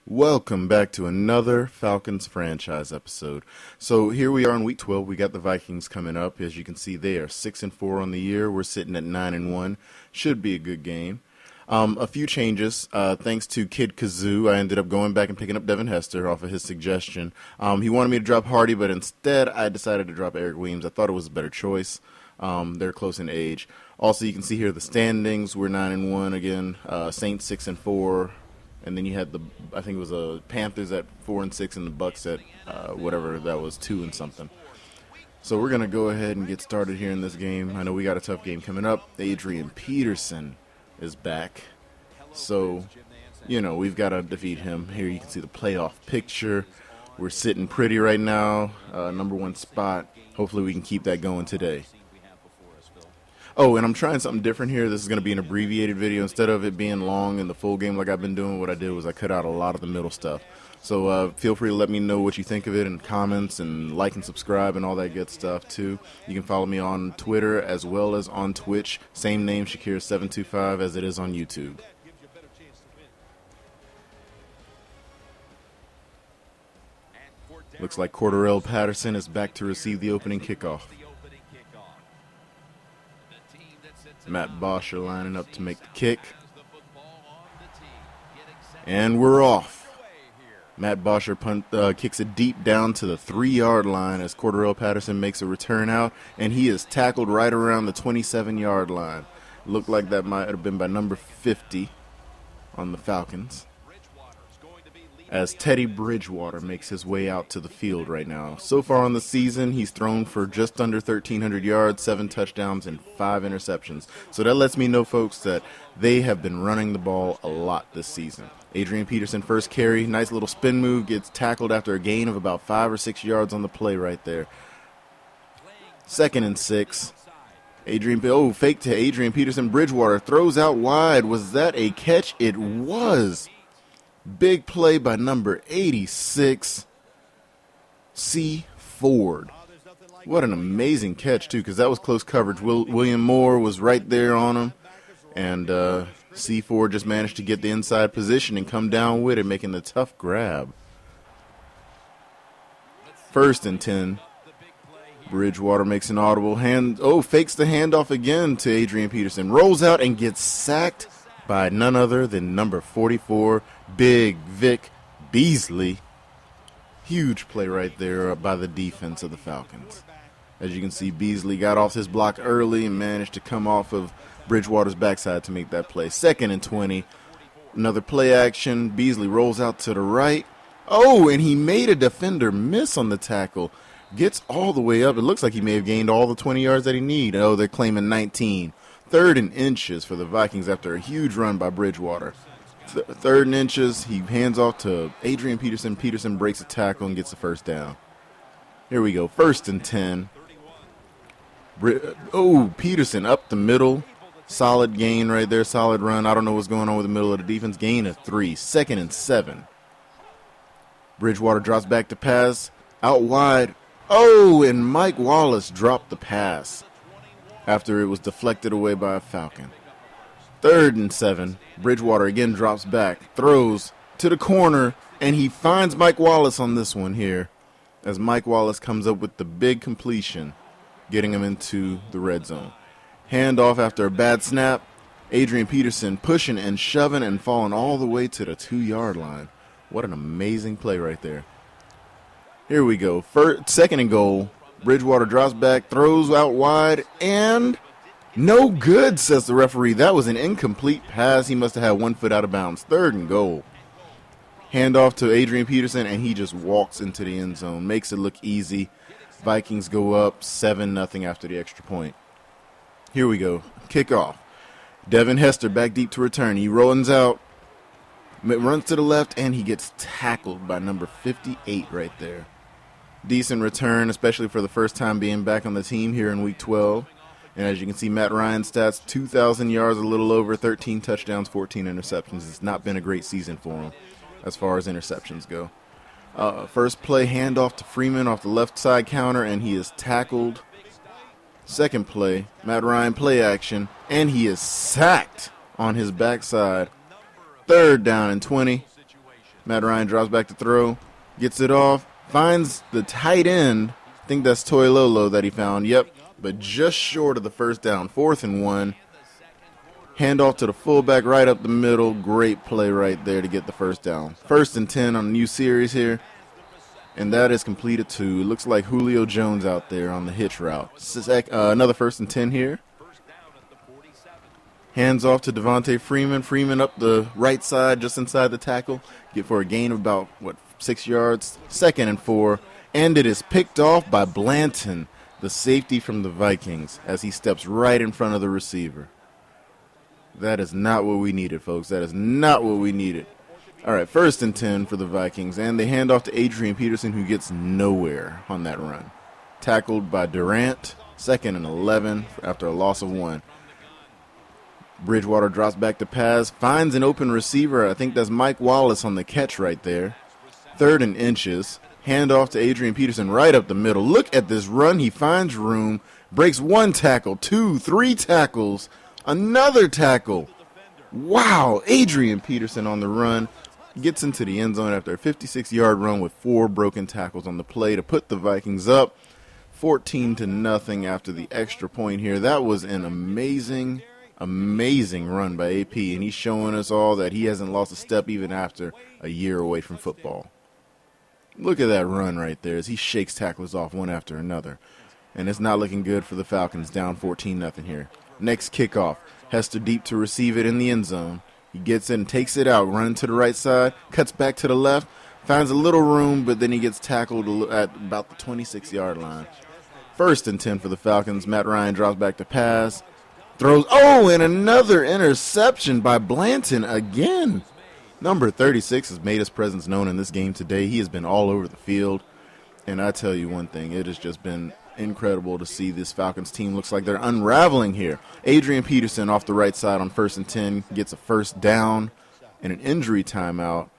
Welcome back to another Falcons franchise episode. So here we are in week 12. We got the Vikings coming up. As you can see, they are 6-4 on the year. We're sitting at 9-1. Should be a good game. A few changes. Thanks to Kid Kazoo, I ended up going back and picking up Devin Hester off of his suggestion. He wanted me to drop Hardy, but instead I decided to drop Eric Weems. I thought it was a better choice. They're close in age. Also, you can see here the standings. We're 9-1 again. Saints 6-4. And then you had I think it was the Panthers at 4-6 and the Bucks at whatever that was, 2 and something. So we're gonna go ahead and get started here in this game. I know we got a tough game coming up. Adrian Peterson is back, so we've got to defeat him. Here you can see the playoff picture. We're sitting pretty right now, number 1 spot. Hopefully we can keep that going today. Oh, and I'm trying something different here. This is going to be an abbreviated video. Instead of it being long in the full game like I've been doing, what I did was I cut out a lot of the middle stuff. So feel free to let me know what you think of it in comments, and like and subscribe and all that good stuff too. You can follow me on Twitter as well as on Twitch. Same name, Shakir725, as it is on YouTube. Looks like Cordarrelle Patterson is back to receive the opening kickoff. Matt Bosher lining up to make the kick. And we're off. Matt Bosher kicks it deep down to the 3-yard line as Cordarrelle Patterson makes a return out, and he is tackled right around the 27-yard line. Looked like that might have been by number 50 on the Falcons, as Teddy Bridgewater makes his way out to the field right now. So far on the season, he's thrown for just under 1,300 yards, 7 touchdowns, and 5 interceptions. So that lets me know, folks, that they have been running the ball a lot this season. Adrian Peterson first carry, nice little spin move, gets tackled after a gain of about 5 or 6 yards on the play right there. 2nd and 6. Fake to Adrian Peterson. Bridgewater throws out wide. Was that a catch? It was. Big play by number 86, C. Ford. What an amazing catch, too, because that was close coverage. William Moore was right there on him, and C. Ford just managed to get the inside position and come down with it, making the tough grab. 1st and 10. Bridgewater makes an audible fakes the handoff again to Adrian Peterson. Rolls out and gets sacked by none other than number 44, Big Vic Beasley. Huge play right there by the defense of the Falcons. As you can see, Beasley got off his block early and managed to come off of Bridgewater's backside to make that play. 2nd and 20. Another play action. Beasley rolls out to the right. Oh, and he made a defender miss on the tackle. Gets all the way up. It looks like he may have gained all the 20 yards that he needed. Oh, they're claiming 19. 3rd and inches for the Vikings after a huge run by Bridgewater. 3rd and inches, he hands off to Adrian Peterson. Peterson breaks a tackle and gets the first down. Here we go, 1st and 10. Peterson up the middle. Solid gain right there, solid run. I don't know what's going on with the middle of the defense. Gain of 3, 2nd and 7. Bridgewater drops back to pass. Out wide. And Mike Wallace dropped the pass after it was deflected away by a Falcon. 3rd and 7. Bridgewater again drops back, throws to the corner, and he finds Mike Wallace on this one here, as Mike Wallace comes up with the big completion, getting him into the red zone. Handoff after a bad snap. Adrian Peterson pushing and shoving and falling all the way to the 2-yard line. What an amazing play right there. Here we go. 2nd and goal. Bridgewater drops back, throws out wide, and no good, says the referee. That was an incomplete pass. He must have had 1 foot out of bounds. 3rd and goal. Handoff to Adrian Peterson, and he just walks into the end zone. Makes it look easy. Vikings go up 7-0 after the extra point. Here we go. Kickoff. Devin Hester back deep to return. He runs out, runs to the left, and he gets tackled by number 58 right there. Decent return, especially for the first time being back on the team here in week 12. And as you can see, Matt Ryan's stats, 2,000 yards, a little over, 13 touchdowns, 14 interceptions. It's not been a great season for him as far as interceptions go. First play, handoff to Freeman off the left side counter, and he is tackled. Second play, Matt Ryan play action, and he is sacked on his backside. 3rd down and 20. Matt Ryan drops back to throw, gets it off, finds the tight end. I think that's Toy Lolo that he found. Yep, but just short of the first down. 4th and 1. Handoff to the fullback right up the middle. Great play right there to get the first down. 1st and 10 on a new series here. And that is completed too. Looks like Julio Jones out there on the hitch route. Another 1st and 10 here. Hands off to Devontae Freeman. Freeman up the right side just inside the tackle. Get for a gain of about, 6 yards. 2nd and 4. And it is picked off by Blanton, the safety from the Vikings, as he steps right in front of the receiver. That is not what we needed, folks. That is not what we needed. All right, 1st and 10 for the Vikings, and they hand off to Adrian Peterson, who gets nowhere on that run. Tackled by Durant, 2nd and 11 after a loss of 1. Bridgewater drops back to pass, finds an open receiver. I think that's Mike Wallace on the catch right there. 3rd and inches. Hand off to Adrian Peterson right up the middle. Look at this run. He finds room, breaks 1 tackle, 2, 3 tackles. Another tackle. Wow, Adrian Peterson on the run. Gets into the end zone after a 56-yard run with 4 broken tackles on the play to put the Vikings up 14-0 after the extra point here. That was an amazing run by AP, and he's showing us all that he hasn't lost a step even after a year away from football. Look at that run right there as he shakes tacklers off one after another. And it's not looking good for the Falcons, down 14-0 here. Next kickoff, Hester deep to receive it in the end zone. He gets in, takes it out, running to the right side, cuts back to the left, finds a little room, but then he gets tackled at about the 26-yard line. 1st and 10 for the Falcons. Matt Ryan drops back to pass, throws, and another interception by Blanton again. Number 36 has made his presence known in this game today. He has been all over the field, and I tell you one thing, it has just been incredible to see this Falcons team. Looks like they're unraveling here. Adrian Peterson off the right side on 1st and 10 gets a first down and an injury timeout.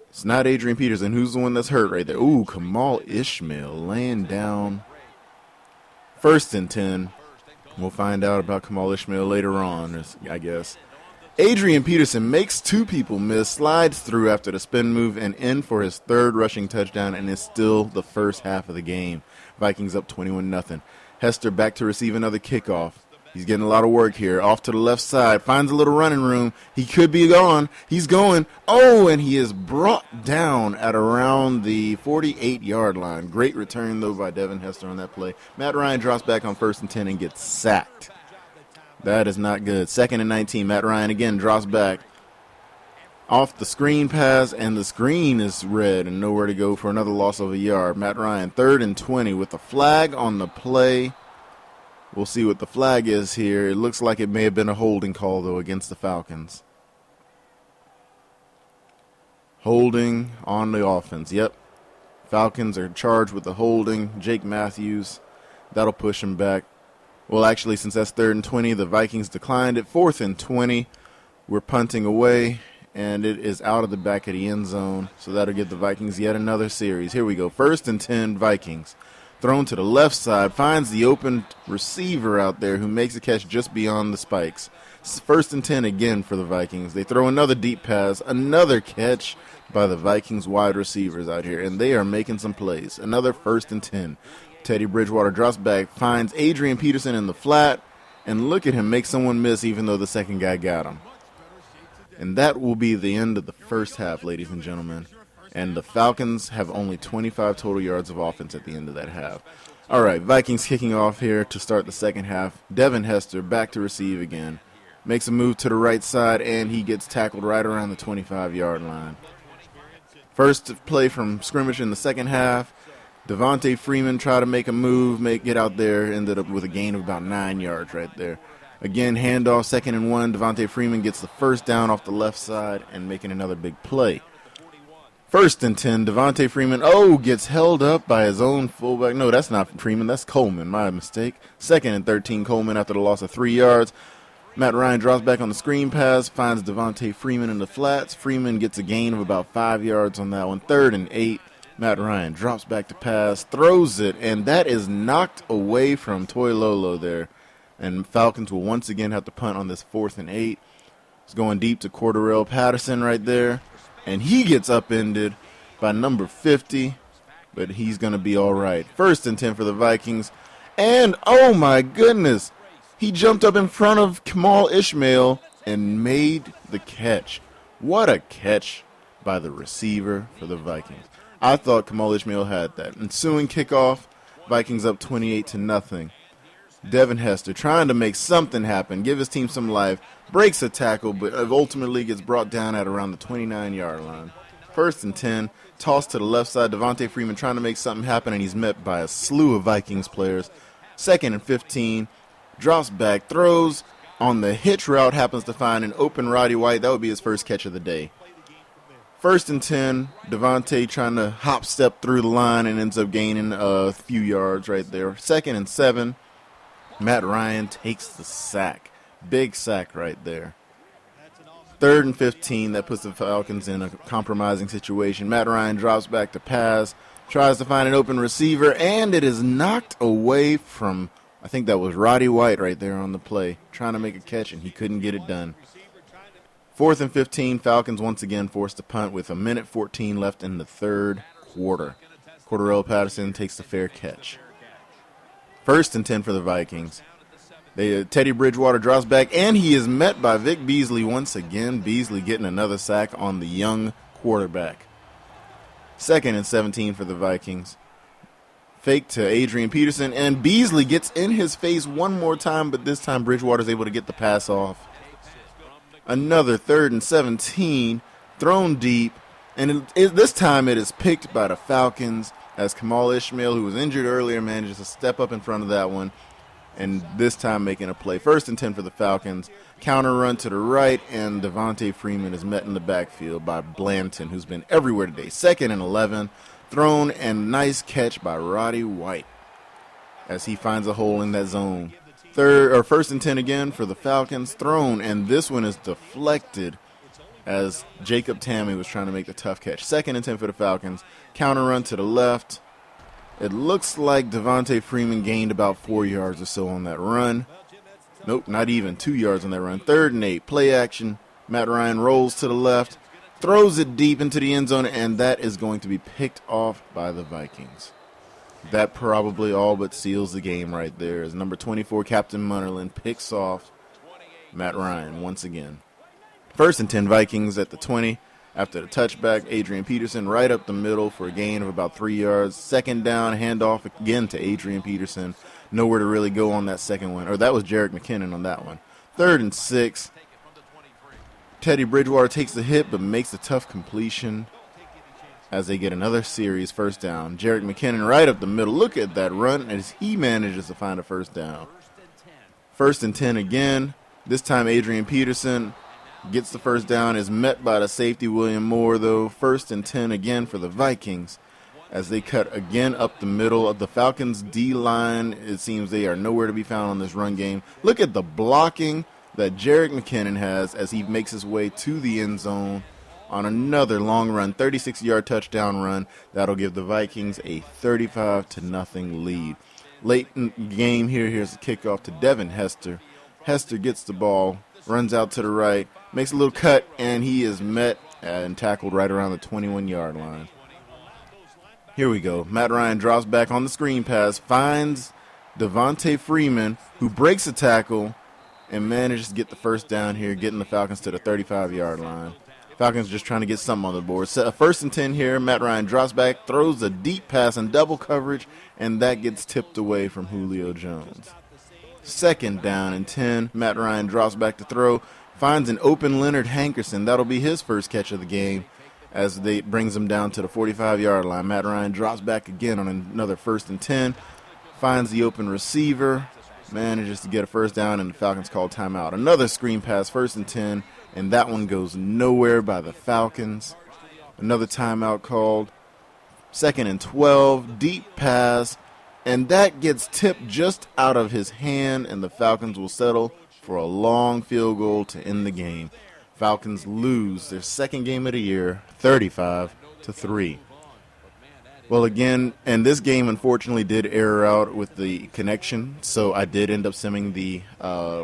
It's not Adrian Peterson. Who's the one that's hurt right there? Ooh, Kamal Ishmael laying down. 1st and 10. We'll find out about Kamal Ishmael later on, I guess. Adrian Peterson makes 2 people miss, slides through after the spin move, and in for his 3rd rushing touchdown, and it's still the first half of the game. Vikings up 21-0. Hester back to receive another kickoff. He's getting a lot of work here. Off to the left side, finds a little running room. He could be gone. He's going. And he is brought down at around the 48-yard line. Great return, though, by Devin Hester on that play. Matt Ryan drops back on 1st and 10 and gets sacked. That is not good. 2nd and 19. Matt Ryan again drops back. Off the screen pass, and the screen is red and nowhere to go for another loss of a yard. Matt Ryan, 3rd and 20 with the flag on the play. We'll see what the flag is here. It looks like it may have been a holding call, though, against the Falcons. Holding on the offense. Yep. Falcons are charged with the holding. Jake Matthews. That'll push him back. Well, actually, since that's 3rd and 20, the Vikings declined it. 4th and 20. We're punting away, and it is out of the back of the end zone. So that'll give the Vikings yet another series. Here we go. 1st and 10, Vikings. Thrown to the left side, finds the open receiver out there who makes a catch just beyond the spikes. 1st and 10 again for the Vikings. They throw another deep pass, another catch by the Vikings wide receivers out here, and they are making some plays. Another 1st and 10. Teddy Bridgewater drops back, finds Adrian Peterson in the flat, and look at him make someone miss even though the second guy got him. And that will be the end of the first half, ladies and gentlemen. And the Falcons have only 25 total yards of offense at the end of that half. All right, Vikings kicking off here to start the second half. Devin Hester back to receive again. Makes a move to the right side, and he gets tackled right around the 25-yard line. First play from scrimmage in the second half. Devontae Freeman tried to make a move, get out there, ended up with a gain of about 9 yards right there. Again, handoff, 2nd and 1. Devontae Freeman gets the first down off the left side and making another big play. 1st and 10, Devontae Freeman, gets held up by his own fullback. No, that's not Freeman, that's Coleman, my mistake. 2nd and 13, Coleman after the loss of 3 yards. Matt Ryan drops back on the screen pass, finds Devontae Freeman in the flats. Freeman gets a gain of about 5 yards on that one. 3rd and 8, Matt Ryan drops back to pass, throws it, and that is knocked away from Toy Lolo there. And Falcons will once again have to punt on this 4th and 8. It's going deep to Cordarrelle Patterson right there. and he gets upended by number 50, but he's going to be all right. 1st and 10 for the Vikings, and oh my goodness, he jumped up in front of Kamal Ishmael and made the catch. What a catch by the receiver for the Vikings. I thought Kamal Ishmael had that. Ensuing kickoff, Vikings up 28-0. Devin Hester trying to make something happen, give his team some life, breaks a tackle, but ultimately gets brought down at around the 29-yard line. 1st and 10, toss to the left side. Devontae Freeman trying to make something happen, and he's met by a slew of Vikings players. 2nd and 15, drops back, throws on the hitch route, happens to find an open Roddy White. That would be his first catch of the day. 1st and 10, Devontae trying to hop step through the line and ends up gaining a few yards right there. 2nd and 7, Matt Ryan takes the sack. Big sack right there. 3rd and 15, that puts the Falcons in a compromising situation. Matt Ryan drops back to pass, tries to find an open receiver, and it is knocked away from, I think that was Roddy White right there on the play, trying to make a catch, and he couldn't get it done. 4th and 15, Falcons once again forced to punt with 1:14 left in the 3rd quarter. Cordarrelle Patterson takes the fair catch. 1st and 10 for the Vikings. Teddy Bridgewater drops back, and he is met by Vic Beasley once again. Beasley getting another sack on the young quarterback. 2nd and 17 for the Vikings. Fake to Adrian Peterson, and Beasley gets in his face one more time, but this time Bridgewater's able to get the pass off. Another 3rd and 17, thrown deep, and this time it is picked by the Falcons as Kamal Ishmael, who was injured earlier, manages to step up in front of that one, and this time making a play. 1st and 10 for the Falcons. Counter run to the right, and Devontae Freeman is met in the backfield by Blanton, who's been everywhere today. 2nd and 11, thrown, and nice catch by Roddy White as he finds a hole in that zone. 1st and 10 again for the Falcons, thrown, and this one is deflected as Jacob Tamme was trying to make the tough catch. 2nd and 10 for the Falcons. Counter run to the left. It looks like Devontae Freeman gained about 4 yards or so on that run. Nope, not even 2 yards on that run. 3rd and 8, play action. Matt Ryan rolls to the left, throws it deep into the end zone, and that is going to be picked off by the Vikings. That probably all but seals the game right there as number 24, Captain Munnerlyn, picks off Matt Ryan once again. 1st and 10 Vikings at the 20. After the touchback, Adrian Peterson right up the middle for a gain of about 3 yards. 2nd down, handoff again to Adrian Peterson. Nowhere to really go on that second one. Or that was Jerick McKinnon on that one. 3rd and 6. Teddy Bridgewater takes the hit but makes a tough completion as they get another series 1st down. Jerick McKinnon right up the middle. Look at that run as he manages to find a 1st down. 1st and 10 again. This time Adrian Peterson gets the 1st down, is met by the safety William Moore, though. 1st and 10 again for the Vikings as they cut again up the middle of the Falcons' D-line. It seems they are nowhere to be found on this run game. Look at the blocking that Jerick McKinnon has as he makes his way to the end zone on another long run, 36-yard touchdown run. That'll give the Vikings a 35-0 lead. Late in the game here, here's the kickoff to Devin Hester. Hester gets the ball, runs out to the right, makes a little cut, and he is met and tackled right around the 21-yard line. Here we go. Matt Ryan drops back on the screen pass, finds Devontae Freeman, who breaks a tackle and manages to get the 1st down here, getting the Falcons to the 35-yard line. Falcons just trying to get something on the board. So 1st and 10 here. Matt Ryan drops back, throws a deep pass in double coverage, and that gets tipped away from Julio Jones. 2nd down and 10. Matt Ryan drops back to throw, finds an open Leonard Hankerson. That'll be his first catch of the game as they brings him down to the 45-yard line. Matt Ryan drops back again on another 1st and 10, finds the open receiver, manages to get a 1st down, and the Falcons call timeout. Another screen pass, 1st and 10, and that one goes nowhere by the Falcons. Another timeout called. 2nd and 12, deep pass, and that gets tipped just out of his hand, and the Falcons will settle for a long field goal to end the game. Falcons lose their 2nd game of the year, 35-3. Well, again, and this game unfortunately did error out with the connection, so I did end up sending the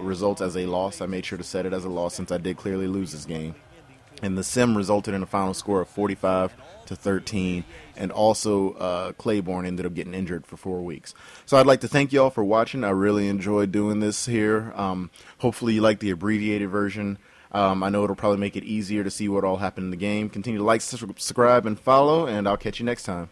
results as a loss. I made sure to set it as a loss since I did clearly lose this game. And the sim resulted in a final score of 45-13, and also Claiborne ended up getting injured for 4 weeks. So I'd like to thank you all for watching. I really enjoyed doing this here. Hopefully you like the abbreviated version. I know it'll probably make it easier to see what all happened in the game. Continue to like, subscribe, and follow, and I'll catch you next time.